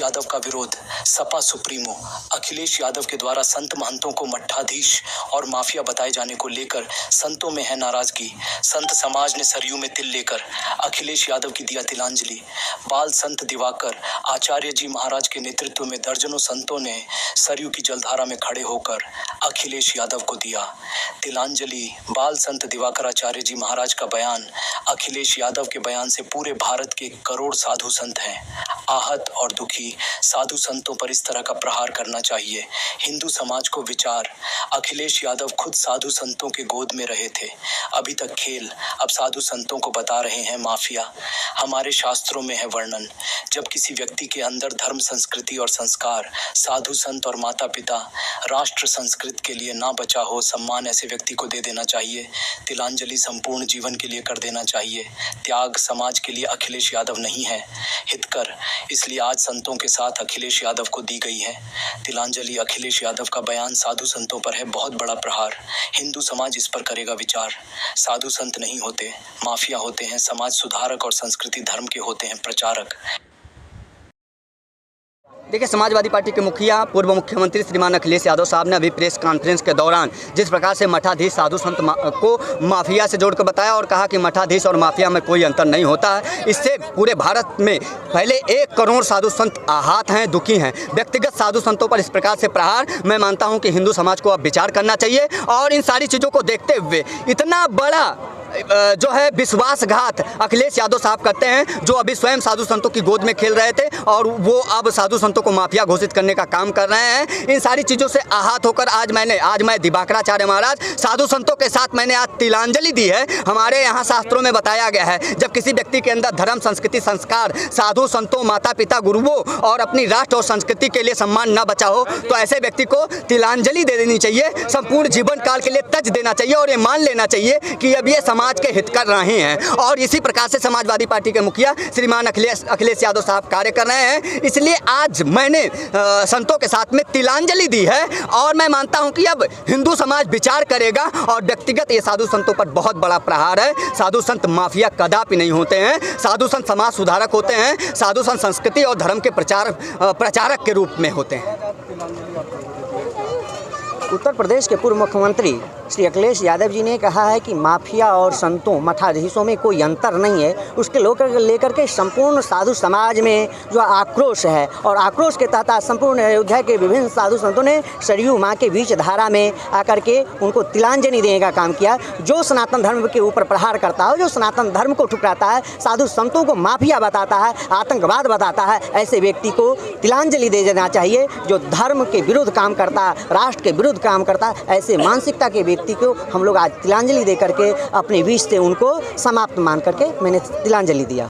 यादव का विरोध। सपा सुप्रीमो अखिलेश यादव के द्वारा संत महंतों को मठाधीश और माफिया बताए जाने को लेकर संतों में है नाराजगी। संत समाज ने सरयू में तिल लेकर अखिलेश यादव की दिया तिलांजलि। बाल संत दिवाकर आचार्य जी महाराज के नेतृत्व में दर्जनों संतों ने सरयू की जलधारा में खड़े होकर अखिलेश यादव को दिया तिलांजलि। बाल संत दिवाकर आचार्य जी महाराज का बयान अखिलेश यादव के बयान से पूरे भारत के करोड़ साधु संत हैं आहत और दुखी। साधु संतों पर इस तरह का प्रहार करना चाहिए। हिंदू समाज को विचार। अखिलेश यादव खुद साधु संतों के गोद में रहे थे। अभी तक खेल, अब साधु संतों को बता रहे हैं माफिया। हमारे शास्त्रों में है वर्णन, जब किसी व्यक्ति के अंदर धर्म, संस्कृति और संस्कार, साधु संत और माता पिता, राष्ट्र संस्कृत के लिए ना बचा हो, सम्मान ऐसे व्यक्ति को दे देना चाहिए। तिलांजलि संपूर्ण जीवन के लिए कर देना चाहिए। त्याग समाज के लिए अखिलेश यादव नहीं है, हितकर, इसलिए आज संतों के साथ अखिलेश यादव को दी गई है तिलांजलि। अखिलेश यादव का बयान साधु संतों पर है बहुत बड़ा प्रहार। हिंदू समाज इस पर करेगा विचार। साधु संत नहीं होते, माफिया होते हैं। समाज सुधारक और संस्कृति धर्म के होते हैं प्रचारक। देखिए, समाजवादी पार्टी के मुखिया पूर्व मुख्यमंत्री श्रीमान अखिलेश यादव साहब ने अभी प्रेस कॉन्फ्रेंस के दौरान जिस प्रकार से मठाधीश साधु संत को माफिया से जोड़कर बताया और कहा कि मठाधीश और माफिया में कोई अंतर नहीं होता है। इससे पूरे भारत में पहले 1 करोड़ साधु संत आहत हैं, दुखी हैं। व्यक्तिगत साधु संतों पर इस प्रकार से प्रहार, मैं मानता हूं कि हिंदू समाज को अब विचार करना चाहिए। और इन सारी चीज़ों को देखते हुए इतना बड़ा जो है विश्वासघात अखिलेश यादव साहब करते हैं, जो अभी स्वयं साधु संतों की गोद में खेल रहे थे और वो अब साधु संतों को माफिया घोषित करने का काम कर रहे हैं। इन सारी चीज़ों से आहत होकर आज मैं दिवाकराचार्य महाराज साधु संतों के साथ मैंने आज तिलांजलि दी है। हमारे यहाँ शास्त्रों में बताया गया है, जब किसी व्यक्ति के अंदर धर्म, संस्कृति, संस्कार, साधु संतों, माता पिता, गुरुओं और अपनी राष्ट्र और संस्कृति के लिए सम्मान न बचा हो, तो ऐसे व्यक्ति को तिलांजलि दे देनी चाहिए। संपूर्ण जीवन काल के लिए तज देना चाहिए और ये मान लेना चाहिए कि अब ये समाज के हित कर रहे हैं। और इसी प्रकार से समाजवादी पार्टी के मुखिया श्रीमान अखिलेश यादव साहब कार्य कर रहे हैं। इसलिए आज मैंने संतों के साथ में तिलांजलि दी है और मैं मानता हूं कि अब हिंदू समाज विचार करेगा। और व्यक्तिगत ये साधु संतों पर बहुत बड़ा प्रहार है। साधु संत माफिया कदापि नहीं होते हैं। साधु संत समाज सुधारक होते हैं। साधु संत संस्कृति और धर्म के प्रचारक के रूप में होते हैं। उत्तर प्रदेश के पूर्व मुख्यमंत्री श्री अखिलेश यादव जी ने कहा है कि माफिया और संतों, मठाधीशों में कोई अंतर नहीं है। उसके लेकर के संपूर्ण साधु समाज में जो आक्रोश है और आक्रोश के तहत संपूर्ण अयोध्या के विभिन्न साधु संतों ने सरयू माँ के बीच धारा में आकर के उनको तिलांजलि देने का काम किया। जो सनातन धर्म के ऊपर प्रहार करता है, जो सनातन धर्म को ठुकराता है, साधु संतों को माफिया बताता है, आतंकवाद बताता है, ऐसे व्यक्ति को तिलांजलि दे देना चाहिए। जो धर्म के विरुद्ध काम करता, राष्ट्र के विरुद्ध काम करता, ऐसे मानसिकता के व्यक्ति को हम लोग आज तिलांजलि दे करके अपने विष से उनको समाप्त मान करके मैंने तिलांजलि दिया।